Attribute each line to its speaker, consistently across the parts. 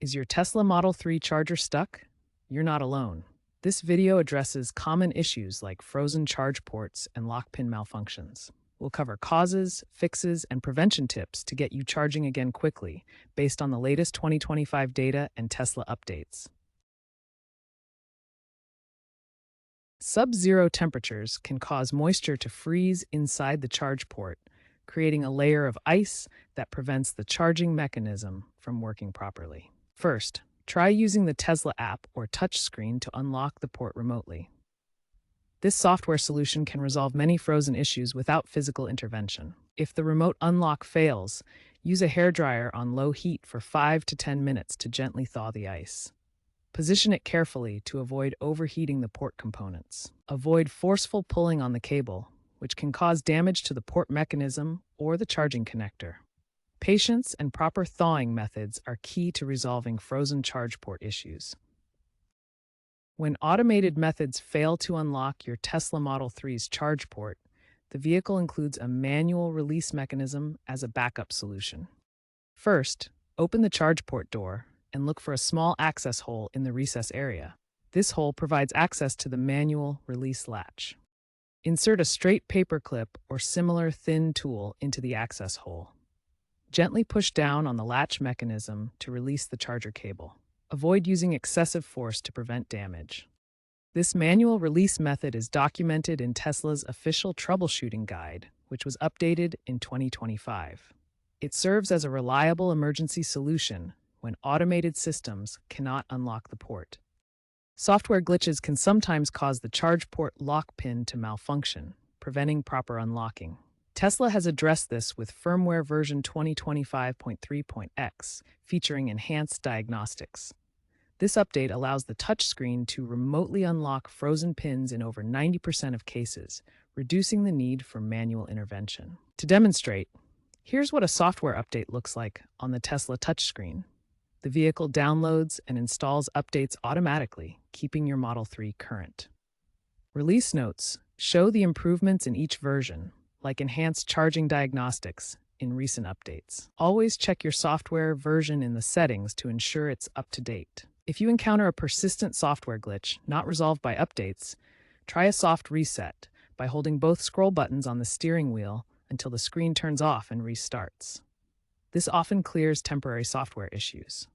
Speaker 1: Is your Tesla Model 3 charger stuck? You're not alone. This video addresses common issues like frozen charge ports and lock pin malfunctions. We'll cover causes, fixes, and prevention tips to get you charging again quickly based on the latest 2025 data and Tesla updates. Sub-zero temperatures can cause moisture to freeze inside the charge port, creating a layer of ice that prevents the charging mechanism from working properly. First, try using the Tesla app or touchscreen to unlock the port remotely. This software solution can resolve many frozen issues without physical intervention. If the remote unlock fails, use a hairdryer on low heat for 5 to 10 minutes to gently thaw the ice. Position it carefully to avoid overheating the port components. Avoid forceful pulling on the cable, which can cause damage to the port mechanism or the charging connector. Patience and proper thawing methods are key to resolving frozen charge port issues. When automated methods fail to unlock your Tesla Model 3's charge port, the vehicle includes a manual release mechanism as a backup solution. First, open the charge port door and look for a small access hole in the recess area. This hole provides access to the manual release latch. Insert a straight paper clip or similar thin tool into the access hole. Gently push down on the latch mechanism to release the charger cable. Avoid using excessive force to prevent damage. This manual release method is documented in Tesla's official troubleshooting guide, which was updated in 2025. It serves as a reliable emergency solution when automated systems cannot unlock the port. Software glitches can sometimes cause the charge port lock pin to malfunction, preventing proper unlocking. Tesla has addressed this with firmware version 2025.3.x, featuring enhanced diagnostics. This update allows the touchscreen to remotely unlock frozen pins in over 90% of cases, reducing the need for manual intervention. To demonstrate, here's what a software update looks like on the Tesla touchscreen. The vehicle downloads and installs updates automatically, keeping your Model 3 current. Release notes show the improvements in each version, like enhanced charging diagnostics in recent updates. Always check your software version in the settings to ensure it's up to date. If you encounter a persistent software glitch not resolved by updates, try a soft reset by holding both scroll buttons on the steering wheel until the screen turns off and restarts. This often clears temporary software issues.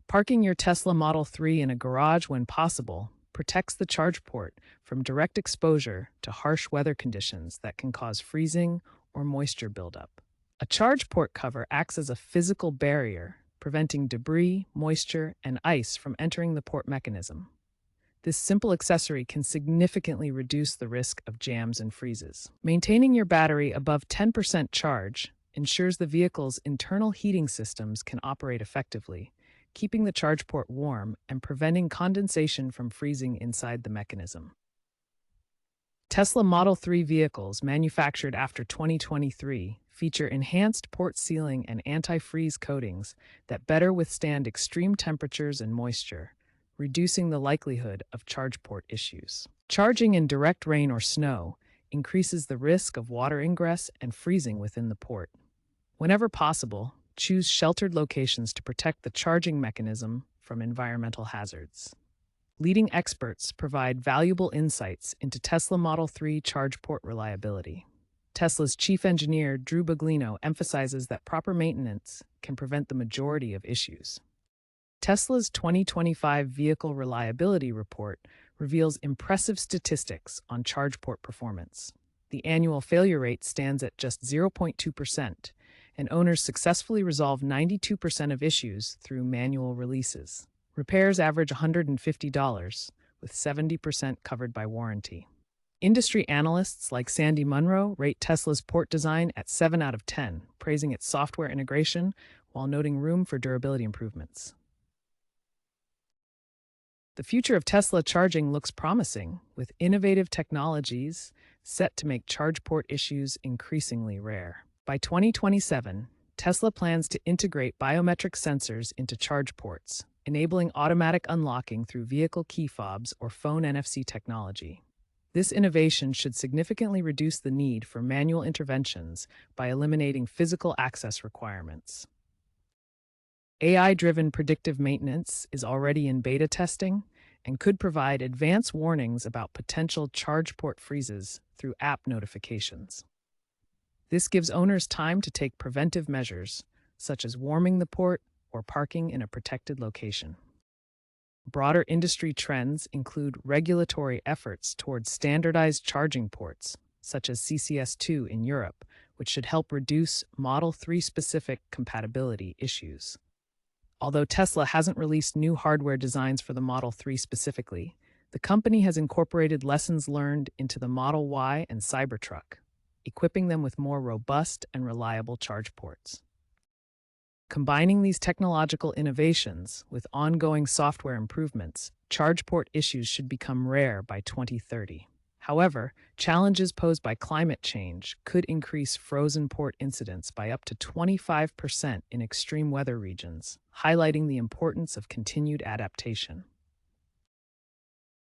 Speaker 1: Parking your Tesla Model 3 in a garage when possible protects the charge port from direct exposure to harsh weather conditions that can cause freezing or moisture buildup. A charge port cover acts as a physical barrier, preventing debris, moisture, and ice from entering the port mechanism. This simple accessory can significantly reduce the risk of jams and freezes. Maintaining your battery above 10% charge ensures the vehicle's internal heating systems can operate effectively, keeping the charge port warm and preventing condensation from freezing inside the mechanism. Tesla Model 3 vehicles manufactured after 2023 feature enhanced port sealing and anti-freeze coatings that better withstand extreme temperatures and moisture, reducing the likelihood of charge port issues. Charging in direct rain or snow increases the risk of water ingress and freezing within the port. Whenever possible, choose sheltered locations to protect the charging mechanism from environmental hazards. Leading experts provide valuable insights into Tesla Model 3 charge port reliability. Tesla's chief engineer, Drew Baglino, emphasizes that proper maintenance can prevent the majority of issues. Tesla's 2025 Vehicle Reliability Report reveals impressive statistics on charge port performance. The annual failure rate stands at just 0.2%, and owners successfully resolve 92% of issues through manual releases. Repairs average $150, with 70% covered by warranty. Industry analysts like Sandy Munro rate Tesla's port design at 7 out of 10, praising its software integration while noting room for durability improvements. The future of Tesla charging looks promising, with innovative technologies set to make charge port issues increasingly rare. By 2027, Tesla plans to integrate biometric sensors into charge ports, enabling automatic unlocking through vehicle key fobs or phone NFC technology. This innovation should significantly reduce the need for manual interventions by eliminating physical access requirements. AI-driven predictive maintenance is already in beta testing and could provide advance warnings about potential charge port freezes through app notifications. This gives owners time to take preventive measures, such as warming the port or parking in a protected location. Broader industry trends include regulatory efforts towards standardized charging ports, such as CCS2 in Europe, which should help reduce Model 3 specific compatibility issues. Although Tesla hasn't released new hardware designs for the Model 3 specifically, the company has incorporated lessons learned into the Model Y and Cybertruck, equipping them with more robust and reliable charge ports. Combining these technological innovations with ongoing software improvements, charge port issues should become rare by 2030. However, challenges posed by climate change could increase frozen port incidents by up to 25% in extreme weather regions, highlighting the importance of continued adaptation.